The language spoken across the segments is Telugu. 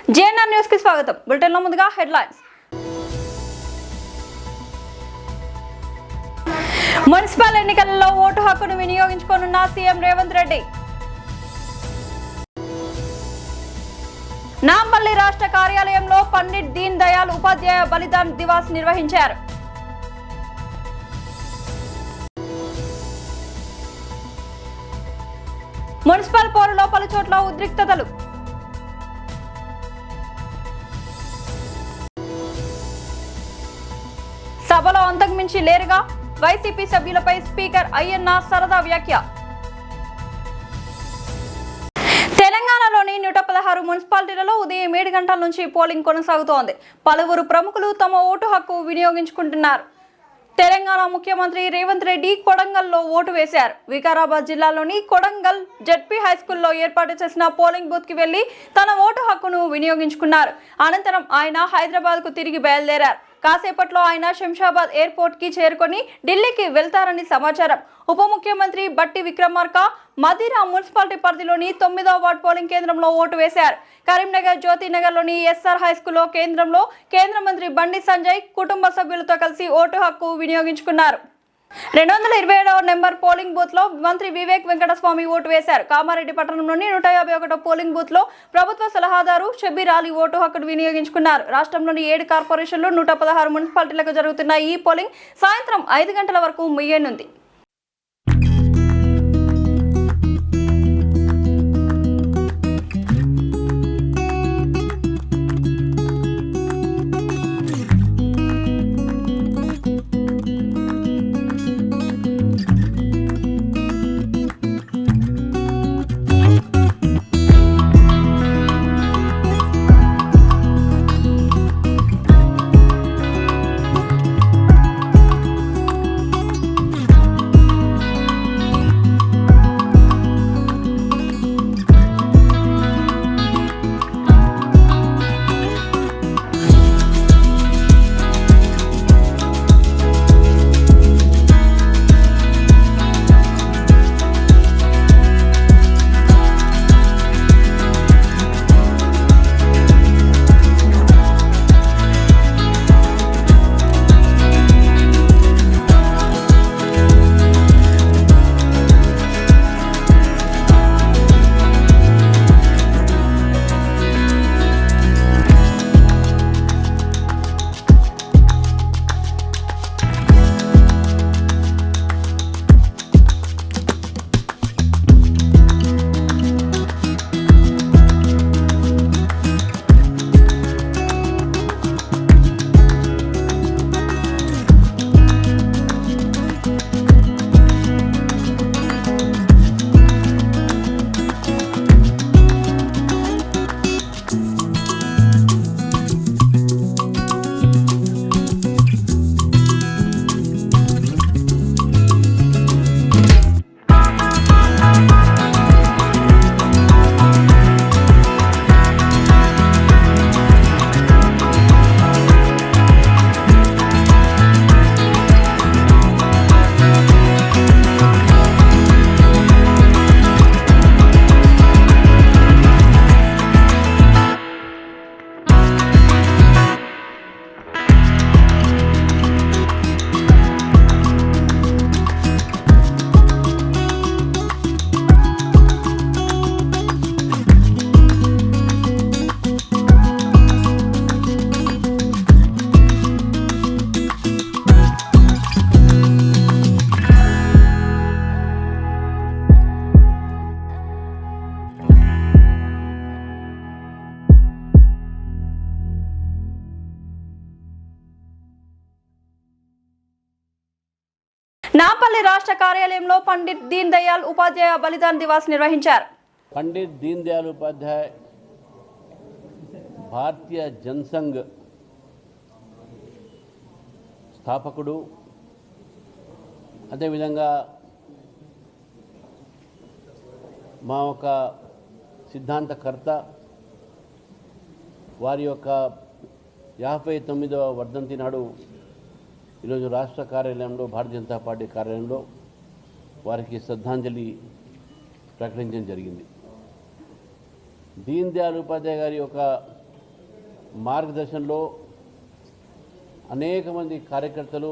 JNR న్యూస్ కి స్వాగతం. బులెటిన్ లో ముందుగా హెడ్లైన్స్. మున్సిపల్ ఎన్నికలలో ఓటు హక్కును వినియోగించుకోనున్న సీఎం రేవంత్ రెడ్డి. నాంపల్లి రాష్ట్ర కార్యాలయంలో పండిట్ దీన్ దయాళ్ ఉపాధ్యాయ బలిదాన్ దివాస్ నిర్వహించారు. మున్సిపల్ పోరులో పలు చోట్ల ఉద్రిక్తతలు. సభలో అంతకుమించి లేరుగా వైసీపీ సభ్యులపై స్పీకర్ అయ్యన్న సరదా వ్యాఖ్య. తెలంగాణలోని 116 మున్సిపాలిటీలలో ఉదయం 7 గంటల నుంచి పోలింగ్ కొనసాగుతోంది. పలువురు ప్రముఖులు తమ ఓటు హక్కు వినియోగించుకుంటున్నారు. తెలంగాణ ముఖ్యమంత్రి రేవంత్ రెడ్డి కొడంగల్లో ఓటు వేశారు. వికారాబాద్ జిల్లాలోని కొడంగల్ జెడ్పీ హైస్కూల్లో ఏర్పాటు చేసిన పోలింగ్ బూత్ కి వెళ్లి తన ఓటు హక్కును వినియోగించుకున్నారు. అనంతరం ఆయన హైదరాబాద్ కు తిరిగి బయలుదేరారు. కాసేపట్లో ఆయన శంషాబాద్ ఎయిర్పోర్ట్ కి చేరుకొని ఢిల్లీకి వెళ్తారని సమాచారం. ఉప ముఖ్యమంత్రి బట్టి విక్రమార్క మదిరా మున్సిపాలిటీ పరిధిలోని 9వ వార్డు పోలింగ్ కేంద్రంలో ఓటు వేశారు. కరీంనగర్ జ్యోతినగర్లోని ఎస్ఆర్ హైస్కూల్లో కేంద్రంలో కేంద్ర మంత్రి బండి సంజయ్ కుటుంబ సభ్యులతో కలిసి ఓటు హక్కు వినియోగించుకున్నారు. 227వ నెంబర్ పోలింగ్ బూత్ లో మంత్రి వివేక్ వెంకటస్వామి ఓటు వేశారు. కామారెడ్డి పట్టణంలోని 151వ పోలింగ్ బూత్ లో ప్రభుత్వ సలహాదారు షబీర్ అలీ ఓటు హక్కును వినియోగించుకున్నారు. రాష్ట్రంలోని 7 కార్పొరేషన్లు 116 మున్సిపాలిటీలకు జరుగుతున్న ఈ పోలింగ్ సాయంత్రం 5 గంటల వరకు ముగియనుంది. నాంపల్లి రాష్ట్ర కార్యాలయంలో పండిట్ దీన్ దయాళ్ ఉపాధ్యాయ బలిదాన్ దివాస్ నిర్వహించారు. పండిట్ దీన్ దయాళ్ ఉపాధ్యాయ భారతీయ జనసంఘ్ స్థాపకుడు, అదేవిధంగా మా ఒక సిద్ధాంతకర్త, వారి యొక్క 59వ వర్ధంతి నాడు ఈరోజు రాష్ట్ర కార్యాలయంలో భారతీయ జనతా పార్టీ కార్యాలయంలో వారికి శ్రద్ధాంజలి ప్రకటించడం జరిగింది. దీన్ దయాళ్ ఉపాధ్యాయ గారి యొక్క మార్గదర్శనంలో అనేక మంది కార్యకర్తలు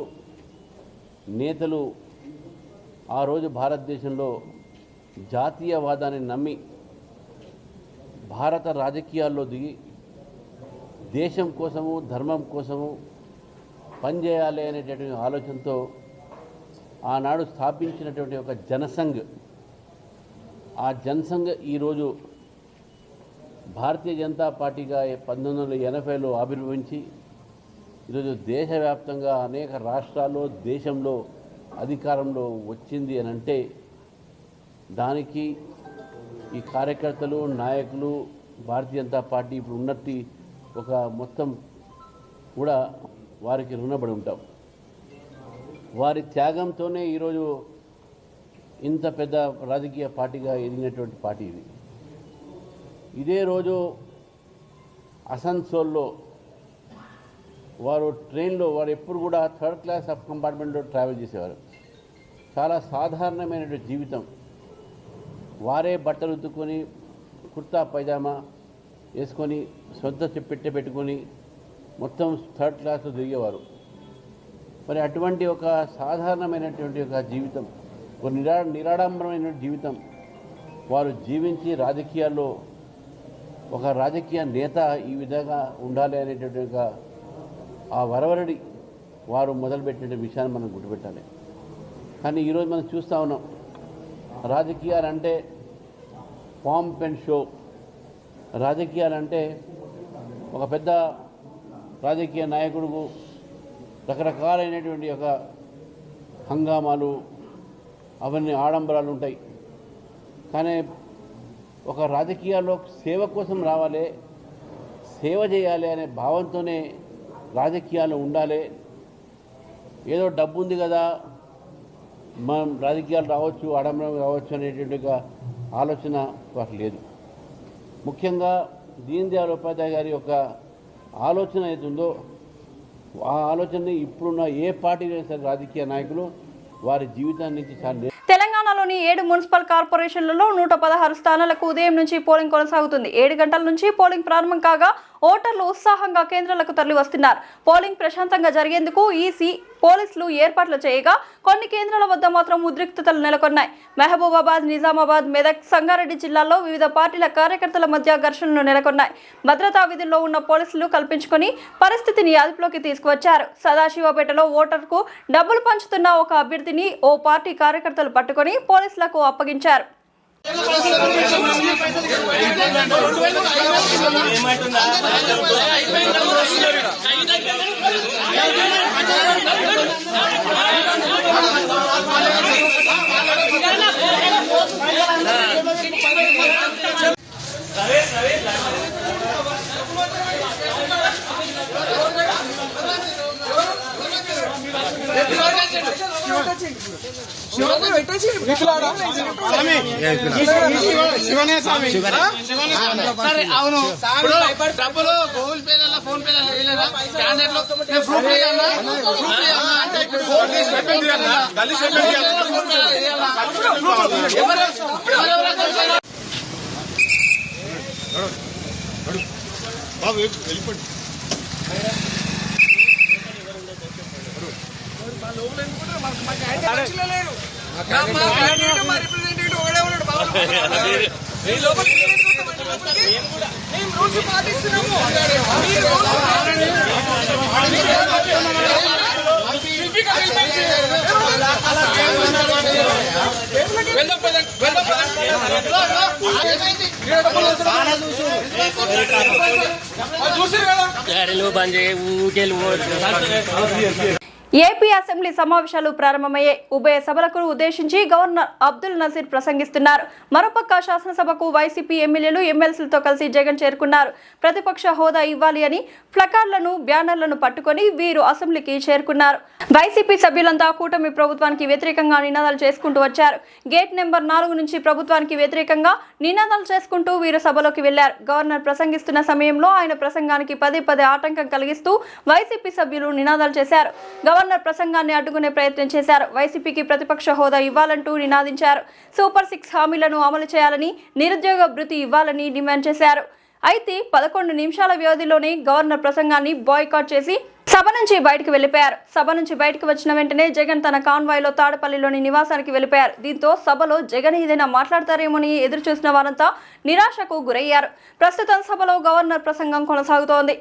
నేతలు ఆ రోజు భారతదేశంలో జాతీయవాదాన్ని నమ్మి భారత రాజకీయాల్లో దిగి దేశం కోసము ధర్మం కోసము పనిచేయాలి అనేటటువంటి ఆలోచనతో ఆనాడు స్థాపించినటువంటి ఒక జనసంఘ్, ఆ జనసంఘ్ ఈరోజు భారతీయ జనతా పార్టీగా 1980లో ఆవిర్భవించి ఈరోజు దేశవ్యాప్తంగా అనేక రాష్ట్రాల్లో దేశంలో అధికారంలో వచ్చింది అని అంటే దానికి ఈ కార్యకర్తలు నాయకులు భారతీయ జనతా పార్టీ ఇప్పుడు ఉన్నట్టి ఒక మొత్తం కూడా వారికి రుణపడి ఉంటాం. వారి త్యాగంతోనే ఈరోజు ఇంత పెద్ద రాజకీయ పార్టీగా ఎదిగినటువంటి పార్టీ ఇది. ఇదే రోజు అసన్సోల్లో వారు ట్రైన్లో వారు ఎప్పుడు కూడా 3rd క్లాస్ సబ్ కంపార్ట్మెంట్లో ట్రావెల్ చేసేవారు. చాలా సాధారణమైనటువంటి జీవితం. వారే బట్టలు ఉతుక్కొని కుర్తా పైజామా వేసుకొని సొంత పెట్టె పెట్టుకొని మొత్తం 3rd క్లాస్లో తిరిగేవారు. మరి అటువంటి ఒక సాధారణమైనటువంటి ఒక జీవితం, ఒక నిరాడంబరమైన జీవితం వారు జీవించి రాజకీయాల్లో ఒక రాజకీయ నేత ఈ విధంగా ఉండాలి అనేటువంటి ఒక ఆ వరవరడి వారు మొదలుపెట్టిన విషయాన్ని మనం గుర్తుపెట్టాలి. కానీ ఈరోజు మనం చూస్తూ ఉన్నాం, రాజకీయాలంటే పాంప్ అండ్ షో, రాజకీయాలంటే ఒక పెద్ద రాజకీయ నాయకుడుకు రకరకాలైనటువంటి ఒక హంగామాలు అవన్నీ ఆడంబరాలు ఉంటాయి. కానీ ఒక రాజకీయాల్లో సేవ కోసం రావాలి, సేవ చేయాలి అనే భావంతోనే రాజకీయాలు ఉండాలి. ఏదో డబ్బు ఉంది కదా మనం రాజకీయాలు రావచ్చు, ఆడంబరం రావచ్చు అనేటువంటి ఒక ఆలోచన వారికి లేదు. ముఖ్యంగా దీన్ దయాళ్ ఉపాధ్యాయ గారి యొక్క ఆలోచన ఏతుందో ఆ ఆలోచనని ఇప్పుడున్న ఏ పార్టీ సరే రాజకీయ నాయకులు వారి జీవితాన్ని నుంచి చాలా తెలంగాణలోని 7 మున్సిపల్ కార్పొరేషన్లలో 116 స్థానాలకు ఉదయం నుంచి పోలింగ్ కొనసాగుతుంది. 7 గంటల నుంచి పోలింగ్ ప్రారంభం కాగా ఓటర్లు ఉత్సాహంగా కేంద్రాలకు తరలి వస్తున్నారు. పోలింగ్ ప్రశాంతంగా జరిగేందుకు ఈసీ పోలీసులు ఏర్పాట్లు చేయగా కొన్ని కేంద్రాల వద్ద మాత్రం ఉద్రిక్తతలు నెలకొన్నాయి. మహబూబాబాద్, నిజామాబాద్, మెదక్, సంగారెడ్డి జిల్లాల్లో వివిధ పార్టీల కార్యకర్తల మధ్య ఘర్షణలు నెలకొన్నాయి. భద్రతా విధుల్లో ఉన్న పోలీసులు కల్పించుకొని పరిస్థితిని అదుపులోకి తీసుకువచ్చారు. సదాశివపేటలో ఓటర్కు డబ్బులు పంచుతున్న ఒక అభ్యర్థిని ఓ పార్టీ కార్యకర్తలు పట్టుకొని పోలీసులకు అప్పగించారు. అవును డబ్బులు గూగుల్ పేలలో ఫోన్ పేలలో వేయలేదా? స్టాండర్డ్ లో బాబు వెళ్ళిపోండి. ఏపీ అసెంబ్లీ సమావేశాలు ప్రారంభమయ్యాయి. ఉభయ సభలకు ఉద్దేశించి గవర్నర్ అబ్దుల్ నజీర్ ప్రసంగిస్తున్నారు. మరోపక్క శాసనసభకు వైసీపీ ఎమ్మెల్యేలు ఎమ్మెల్సీలతో కలిసి జగన్ చేరుకున్నారు. ప్రతిపక్ష హోదా ఇవ్వాలి అని ప్లకార్డులను, బ్యానర్లను పట్టుకొని వీరు అసెంబ్లీకి చేరుకున్నారు. వైసీపీ సభ్యులంతా కూటమి ప్రభుత్వానికి వ్యతిరేకంగా నినాదాలు చేసుకుంటూ వచ్చారు. గేట్ నెంబర్ 4 నుంచి ప్రభుత్వానికి వ్యతిరేకంగా నినాదాలు చేసుకుంటూ వీరు సభలోకి వెళ్లారు. గవర్నర్ ప్రసంగిస్తున్న సమయంలో ఆయన ప్రసంగానికి పదే పదే ఆటంకం కలిగిస్తూ వైసీపీ సభ్యులు నినాదాలు చేశారు. గవర్నర్ ప్రసంగాన్ని అడ్డుకునే ప్రయత్నం చేశారు. వైసీపీకి ప్రతిపక్ష హోదా ఇవ్వాలంటూ నినాదించారు. సూపర్ 6 హామీలను అమలు చేయాలని, నిరుద్యోగ భృతి ఇవ్వాలని డిమాండ్ చేశారు. అయితే 11 నిమిషాల వ్యవధిలోనే గవర్నర్ ప్రసంగాన్ని బాయ్కాట్ చేసి సభ నుంచి బయటకు వెళ్లిపోయారు. సభ నుంచి బయటకు వచ్చిన వెంటనే జగన్ తన కాన్వాయ్లో తాడపల్లిలోని నివాసానికి వెళ్లిపోయారు. దీంతో సభలో జగన్ ఏదైనా మాట్లాడతారేమోని ఎదురు చూసిన వారంతా నిరాశకు గురయ్యారు. ప్రస్తుతం సభలో గవర్నర్ ప్రసంగం కొనసాగుతోంది.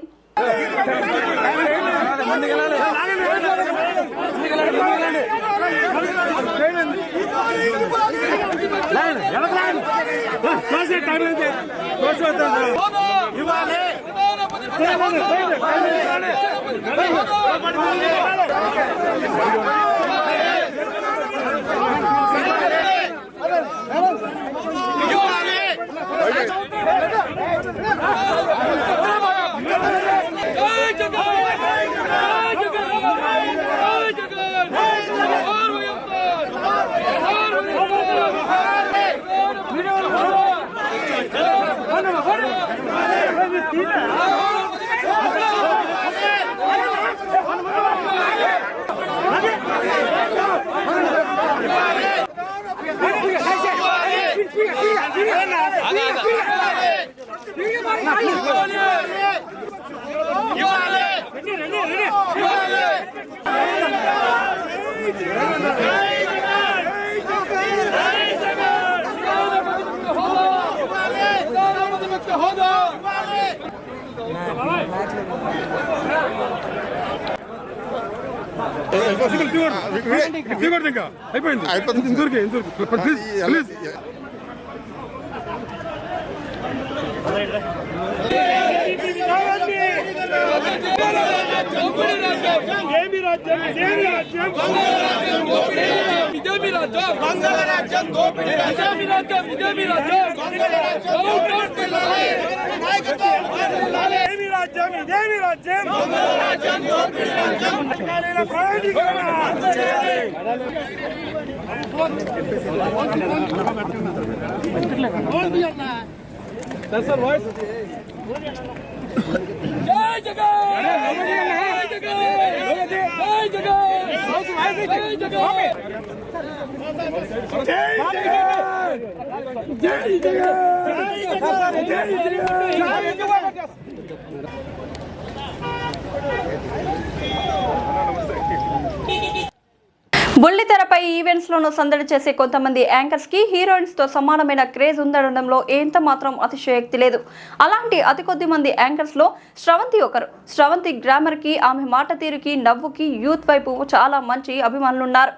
బుల్లితెరపై ఈవెంట్స్ లోనూ సందడి చేసే కొంతమంది యాంకర్స్ కి హీరోయిన్స్ తో సమానమైన క్రేజ్ ఉండడంలో ఎంత మాత్రం అతిశయోక్తి లేదు. అలాంటి అతి కొద్ది మంది యాంకర్స్ లో శ్రవంతి ఒకరు. శ్రవంతి గ్రామర్ కి, ఆమె మాట తీరుకి, నవ్వుకి యూత్ వైపు చాలా మంచి అభిమానులున్నారు.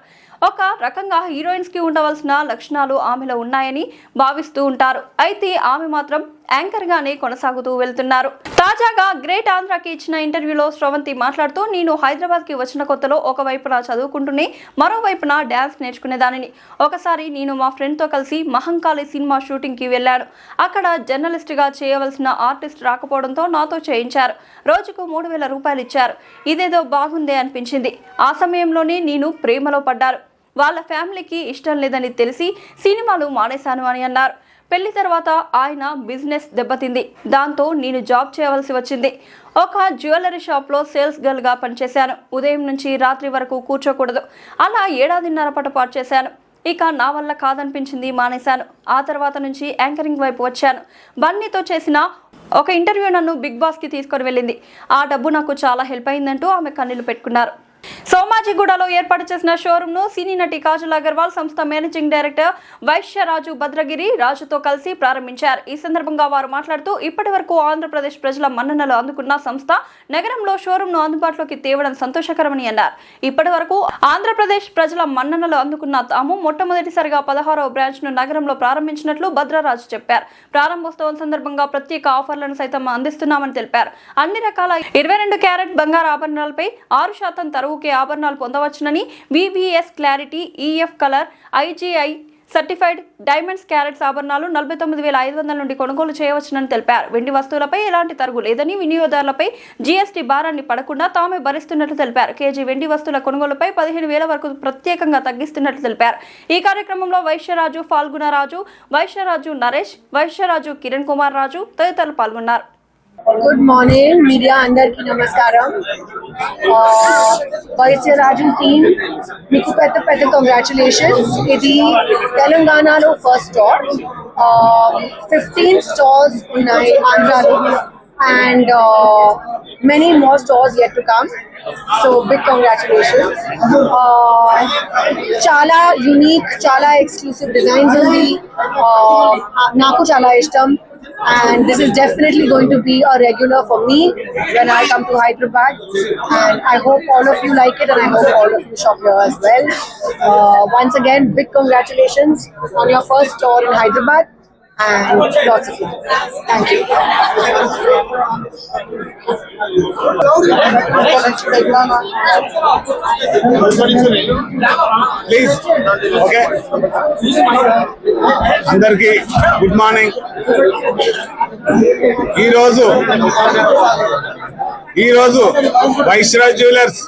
ఒక రకంగా హీరోయిన్స్ కి ఉండవలసిన లక్షణాలు ఆమెలో ఉన్నాయని భావిస్తూ ఉంటారు. అయితే ఆమె మాత్రం యాంకర్ గానే కొనసాగుతూ వెళ్తున్నారు. తాజాగా గ్రేట్ ఆంధ్రాకి ఇచ్చిన ఇంటర్వ్యూలో శ్రవంతి మాట్లాడుతూ, నేను హైదరాబాద్ కి వచ్చిన కొత్తలో ఒకవైపున చదువుకుంటూనే మరోవైపున డాన్స్ నేర్చుకునేదానిని. ఒకసారి నేను మా ఫ్రెండ్ తో కలిసి మహంకాళి సినిమా షూటింగ్ కి వెళ్ళాను. అక్కడ జర్నలిస్ట్ గా చేయవలసిన ఆర్టిస్ట్ రాకపోవడంతో నాతో చేయించారు. రోజుకు 3,000 రూపాయలు ఇచ్చారు. ఇదేదో బాగుందే అనిపించింది. ఆ సమయంలోనే నేను ప్రేమలో పడ్డారు. వాళ్ళ ఫ్యామిలీకి ఇష్టం లేదని తెలిసి సినిమాలు మానేశాను అని అన్నారు. పెళ్లి తర్వాత ఆయన బిజినెస్ దెబ్బతింది. దాంతో నేను జాబ్ చేయవలసి వచ్చింది. ఒక జ్యువెలరీ షాప్లో సేల్స్ గర్ల్గా పనిచేశాను. ఉదయం నుంచి రాత్రి వరకు కూర్చోకూడదు. అలా 7.5 పాటు చేశాను. ఇక నా వల్ల కాదనిపించింది, మానేశాను. ఆ తర్వాత నుంచి యాంకరింగ్ వైపు వచ్చాను. బన్నీతో చేసిన ఒక ఇంటర్వ్యూ నన్ను బిగ్ బాస్కి తీసుకొని వెళ్ళింది. ఆ డబ్బు నాకు చాలా హెల్ప్ అయిందంటూ ఆమె కన్నీళ్లు పెట్టుకున్నారు. సోమాజిగూడలో ఏర్పాటు చేసిన షోరూమ్ ను సినీ నటి కాజల్ అగర్వాల్ సంస్థ మేనేజింగ్ డైరెక్టర్ వైశ్యరాజు భద్రగిరి రాజుతో కలిసి ప్రారంభించారు. ఈ సందర్భంగా వారు మాట్లాడుతూ, ఇప్పటి వరకు ఆంధ్రప్రదేశ్ ప్రజల మన్ననలు అందుకున్న సంస్థ నగరంలో షోరూమ్ ను అందుబాటులోకి తేవడం సంతోషకరమని అన్నారు. ఇప్పటి వరకు ఆంధ్రప్రదేశ్ ప్రజల మన్ననలు అందుకున్న తాము మొట్టమొదటిసారిగా 16వ బ్రాంచ్ ను నగరంలో ప్రారంభించినట్లు భద్రరాజు చెప్పారు. ప్రారంభోత్సవం సందర్భంగా ప్రత్యేక ఆఫర్లను సైతం అందిస్తున్నామని తెలిపారు. అన్ని రకాల 22 క్యారెట్ బంగారు ఆభరణాలపై 6% తరుగుకే ఆభరణాలు పొందవచ్చునని, VVS clarity, EF colour, IGI certified diamonds carats ఆభరణాలు 49,500 నుండి కొనుగోలు చేయవచ్చునని తెలిపారు. వెండి వస్తువులపై ఎలాంటి తరుగు లేదని, వినియోగదారులపై జీఎస్టీ భారాన్ని పడకుండా తామే భరిస్తున్నట్లు తెలిపారు. కేజీ వెండి వస్తువుల కొనుగోలుపై 15,000 వరకు ప్రత్యేకంగా తగ్గిస్తున్నట్లు తెలిపారు. ఈ కార్యక్రమంలో వైశ్యరాజు ఫాల్గుణరాజు, వైశ్యరాజు నరేష్, వైశ్యరాజు కిరణ్ కుమార్ రాజు తదితరులు పాల్గొన్నారు. గుడ్ మార్నింగ్ మీడియా అందరికీ నమస్కారం. వైశ్యరాజు టీమ్ మీకు పెద్ద కంగ్రాచులేషన్స్. ఇది తెలంగాణలో ఫస్ట్ స్టార్. 15 stores ఉన్నాయి ఆంధ్రాలో, and many more stores yet to come. So big congratulations. చాలా యూనిక్, చాలా ఎక్స్క్లూసివ్ డిజైన్స్ ఉంది, నాకు చాలా ఇష్టం. And this is definitely going to be a regular for me when I come to Hyderabad. And I hope all of you like it, and I hope all of you shop here as well. Once again, big congratulations on your first store in Hyderabad, and lots of love. Thank you. Please okay అందరికీ గుడ్ మార్నింగ్. ఈరోజు వైశ్రాజ్ జ్యువెలర్స్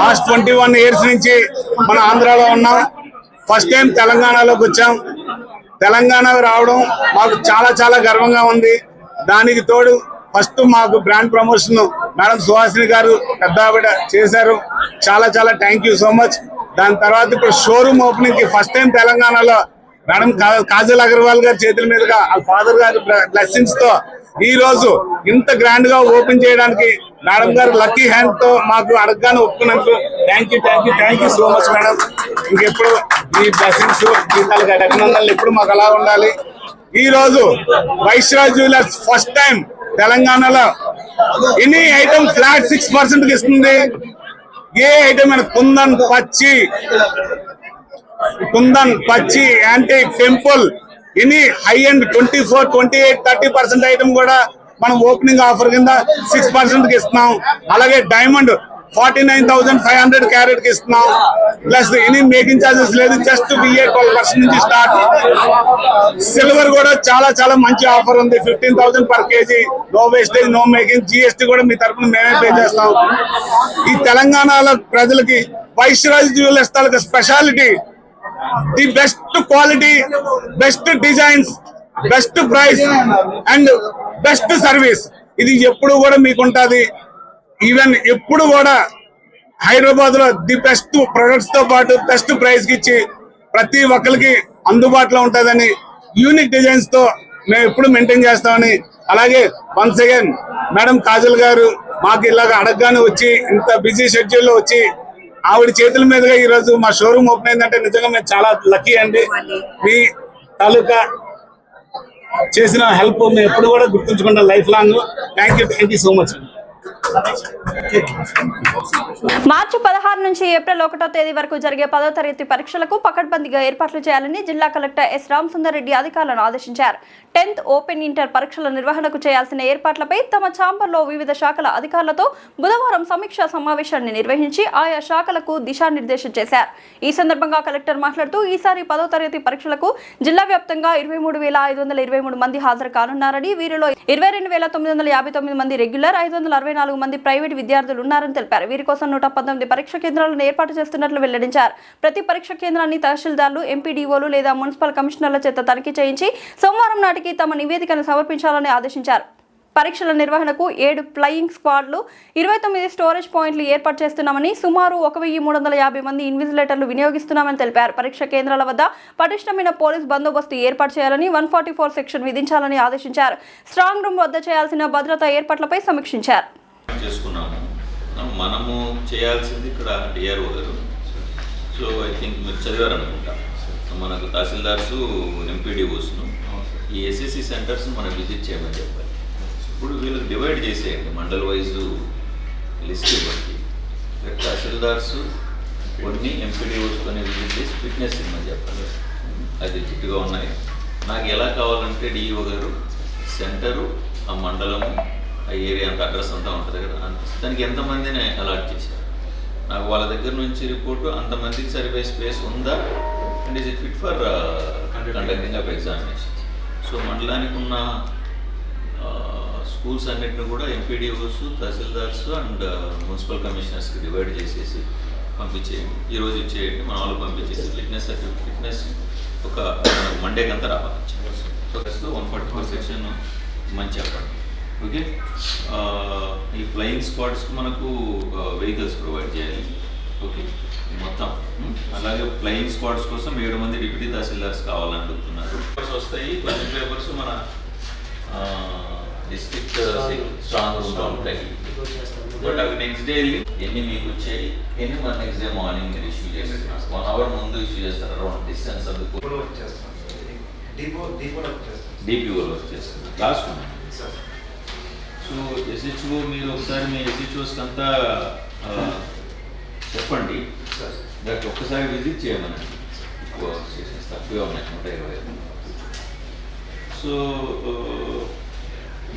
లాస్ట్ 21 years నుంచి మన ఆంధ్రాలో ఉన్నాం. ఫస్ట్ టైం తెలంగాణలోకి వచ్చాం. తెలంగాణకు రావడం మాకు చాలా చాలా గర్వంగా ఉంది. దానికి తోడు ఫస్ట్ మాకు బ్రాండ్ ప్రమోషన్ మేడం సుహాసిని గారు పెద్ద ఆవిడ చేశారు. చాలా చాలా థ్యాంక్ యూ సో మచ్. దాని తర్వాత ఇప్పుడు షోరూమ్ ఓపెనింగ్ కి ఫస్ట్ టైం తెలంగాణలో మేడం కాజల్ అగర్వాల్ గారి చేతుల మీదుగా ఆ ఫాదర్ గారి బ్లెస్సింగ్స్ తో ఈ రోజు ఇంత గ్రాండ్ గా ఓపెన్ చేయడానికి మేడం గారు లక్కీ హ్యాండ్ తో మాకు అడగగానే ఒప్పుకున్నందుకు thank you so much madam. ఇంకెప్పుడు ఈ బ్లెస్సింగ్స్ జీతాలకు అభినందనలు ఎప్పుడు మాకు అలా ఉండాలి. ఈ రోజు వైశ్రాజ్ జ్యువెలర్స్ ఫస్ట్ టైం తెలంగాణలో ఎనీ ఐటమ్ ఫ్లాట్ 6% కి ఇస్తుంది. ఏ ఐటమ్ అయినా కుందన్ పచ్చి antique temple any high and 24, 28, 30% item కూడా మనం ఓపెనింగ్ ఆఫర్ కింద 6% కి ఇస్తున్నాం. అలాగే డైమండ్ 49,500 క్యారెట్ కి ఇస్తున్నాం. ప్లస్ ఎనీ మేకింగ్ చార్జెస్ లేదు, జస్ట్ VA 12% నుంచి స్టార్ట్. సిల్వర్ కూడా చాలా చాలా మంచి ఆఫర్ ఉంది, 15,000 per kg, no wastage, no making. GST కూడా మీ తరఫున మేమే పే చేస్తాం. ఈ తెలంగాణలో ప్రజలకి వైశ్రాజ్ జ్యువెలర్స్ తాలూకా speciality the best quality, best designs, best price and best service. ఇది ఎప్పుడు కూడా మీకు ఉంటుంది. ఈవెన్ ఎప్పుడు కూడా హైదరాబాద్ లో ది బెస్ట్ ప్రొడక్ట్స్ తో పాటు బెస్ట్ ప్రైస్ కి ఇచ్చి ప్రతి ఒక్కరికి అందుబాటులో ఉంటుందని యూనిక్ డిజైన్స్ తో మేము ఎప్పుడు మెయింటైన్ చేస్తామని. అలాగే వన్స్ అగైన్ మేడం కాజల్ గారు మాకు ఇలాగ అడగగానే వచ్చి ఇంత బిజీ షెడ్యూల్ లో వచ్చి ఆవిడ చేతుల మీదుగా ఈ రోజు మా షోరూమ్ ఓపెన్ అయిందంటే నిజంగా మేము చాలా లక్కీ అండి. మీ తాలూకా చేసిన హెల్ప్ మేము ఎప్పుడు కూడా గుర్తుంచుకుంటాం life long. Thank you so much. March 16 నుంచి ఏప్రిల్ 1వ తేదీ వరకు జరిగే 10వ తరగతి పరీక్షలకు పకడ్బందీగా ఏర్పాట్లు చేయాలని జిల్లా కలెక్టర్ ఎస్ రామసుందర్ రెడ్డి అధికారులను ఆదేశించారు. 10th ఓపెన్ ఇంటర్ పరీక్షల నిర్వహణకు చేయాల్సిన ఏర్పాట్లపై తమ ఛాంబర్లో వివిధ శాఖల అధికారులతో బుధవారం సమీక్షా సమావేశాన్ని నిర్వహించి ఆయా శాఖలకు దిశానిర్దేశం చేశారు. ఈ సందర్భంగా కలెక్టర్ మాట్లాడుతూ ఈసారి 10వ తరగతి పరీక్షలకు జిల్లా వ్యాప్తంగా 23,523 మంది హాజరు కానున్నారని, వీరిలో 22,959 మంది రెగ్యులర్, 564 మంది ప్రైవేట్ విద్యార్థులు ఉన్నారని తెలిపారు. వీరి కోసం 119 పరీక్ష కేంద్రాలను ఏర్పాటు చేస్తున్నట్లు వెల్లడించారు. ప్రతి పరీక్ష కేంద్రాన్ని తహసీల్దార్లు, ఎంపీడీఓలు లేదా మున్సిపల్ కమిషనర్ల చేత తనిఖీ చేయించి సోమవారం నాటికి తమ నివేదికను సమర్పించాలని ఆదేశించారు. పరీక్షల నిర్వహణకు 7 ఫ్లయింగ్ స్క్వాడ్లు, 29 స్టోరేజ్ పాయింట్లు ఏర్పాటు చేస్తున్నామని, సుమారు 1,350 మంది ఇన్విజిలేటర్లు వినియోగిస్తున్నామని తెలిపారు. పరీక్ష కేంద్రాల వద్ద పటిష్టమైన పోలీస్ బందోబస్తు ఏర్పాటు చేయాలని, 144 సెక్షన్ విధించాలని ఆదేశించారు. స్ట్రాంగ్ రూమ్ వద్ద చేయాల్సిన భద్రతా ఏర్పాట్లపై సమీక్షించారు. మనము చేయాల్సింది ఇక్కడ డిఆర్ఓ గారు. సో ఐ థింక్ మీరు చదివారనుకుంటా, మనకు తహసీల్దార్స్, ఎంపీడీఓస్ను ఈ ఎస్ఎస్సి సెంటర్స్ మనం విజిట్ చేయమని చెప్పాలి. ఇప్పుడు వీళ్ళకి డివైడ్ చేసేయండి, మండల్ వైజు లిస్ట్ ఇవ్వండి. తహసీల్దార్స్ కొన్ని ఎంపీడీఓస్కొని విజిట్ చేసి ఫిట్నెస్ ఇవ్వమని చెప్పాలి. అది ఫిట్గా ఉన్నాయి. నాకు ఎలా కావాలంటే డిఈఓ గారు సెంటరు, ఆ మండలము, ఆ ఏరియా అంత అడ్రస్ అంతా ఉంటుంది కదా, దానికి ఎంతమందిని అలాట్ చేశారు. నాకు వాళ్ళ దగ్గర నుంచి రిపోర్టు అంతమందికి సరిపోయే స్పేస్ ఉందా, and is it fit for conducting of examination. So మండలానికి ఉన్న స్కూల్స్ అన్నింటిని కూడా ఎంపీడీఓస్, తహసీల్దార్స్ అండ్ మున్సిపల్ కమిషనర్స్కి డివైడ్ చేసేసి పంపించేయండి. ఈరోజు ఇచ్చేయండి, మన వాళ్ళు పంపించేసి ఫిట్నెస్ ఒక మండేకి అంతా రావాలి. సో 144 సెక్షన్ మంచి చెప్పండి. ఓకే, ఈ ఫ్లయింగ్ స్క్వాడ్స్కి మనకు వెహికల్స్ ప్రొవైడ్ చేయాలి. ఓకే మొత్తం అలాగే ఫ్లయింగ్ స్క్వాడ్స్ కోసం 7 మంది డిప్యూటీ తహసీల్దార్స్ కావాలని అడుగుతున్నారు. పేపర్స్ వస్తాయి, కొన్ని పేపర్స్ మన డిస్ట్రిక్ట్ స్ట్రాంగ్ రూమ్లో ఉంటాయి. బట్ అవి నెక్స్ట్ డే వెళ్ళి ఎన్ని మీకు వచ్చాయి, ఎన్ని మన నెక్స్ట్ డే మార్నింగ్ మీరు ఇష్యూ చేస్తున్నారు. 1 hour ముందు ఇష్యూ చేస్తారు. అరౌండ్ డిస్టెన్స్ అందుకు డిపిఓలో వర్క్ చేస్తారు. లాస్ట్ సో ఎస్హెచ్ఓ మీరు ఒకసారి మీ ఎస్హెచ్ఓస్కి అంతా చెప్పండి, దానికి ఒక్కసారి విజిట్ చేయమని. ఎక్కువ స్టేషన్స్ తక్కువే ఉన్నాయి, 120. సో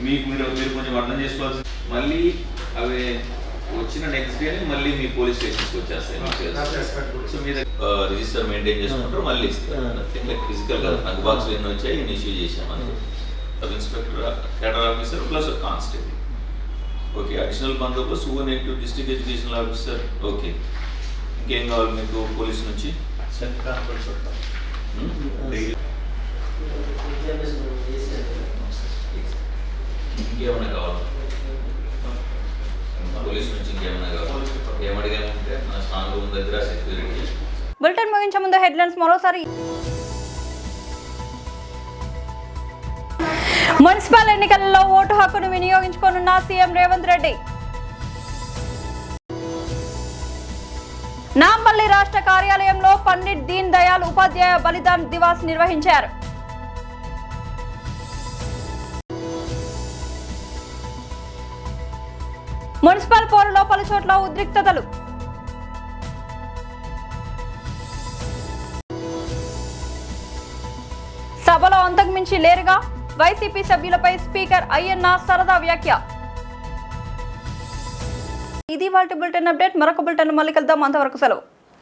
మీరు కొంచెం అర్థం చేసుకోవాల్సి, మళ్ళీ అవి వచ్చిన నెక్స్ట్ డే మళ్ళీ మీ పోలీస్ స్టేషన్కి వచ్చేస్తాయి. సో మీరు రిజిస్టర్ మెయింటైన్ చేసుకుంటారు, మళ్ళీ ఇస్తారు. నథింగ్ లైక్ ఫిజికల్గా నాకు బాక్స్ ఎన్ని వచ్చాయి, ఎన్ని ఇష్యూ చేసామని. Sub inspector, cadre officer plus constable. Okay, additional బందోబస్తు, ఓ డిస్ట్రిక్ట్ ఎడ్యుకేషనల్ ఆఫీసర్. ఓకే, ఇంకేం కావాలి మీకు పోలీస్ నుంచి? ఇంకేమైనా కావాలి పోలీస్ నుంచి? ఇంకేమైనా కావాలి? ఏమడిగామంటే మన స్ట్రాంగ్ రూమ్ దగ్గర సెక్యూరిటీ. బులెటిన్ ముగించే ముందు హెడ్లైన్స్ మరోసారి. మున్సిపల్ ఎన్నికలలో ఓటు హక్కును వినియోగించుకోనున్న సీఎం రేవంత్ రెడ్డి. నాంపల్లి రాష్ట్ర కార్యాలయంలో పండిట్ దీన్ దయాళ్ ఉపాధ్యాయ బలిదాన్ దివాస్ నిర్వహించారు. మున్సిపల్ పోరులో పలు చోట్ల ఉద్రిక్తతలు. సభలో అంతకుమించి లేరుగా వైసీపీ సభ్యులపై స్పీకర్ అయ్యన్న సరదా వ్యాఖ్య. ఇది వాటి బులెటిన్ అప్డేట్. మరొక బులెటిన్ మళ్ళీ కలుద్దాం. అంతవరకు సెలవు.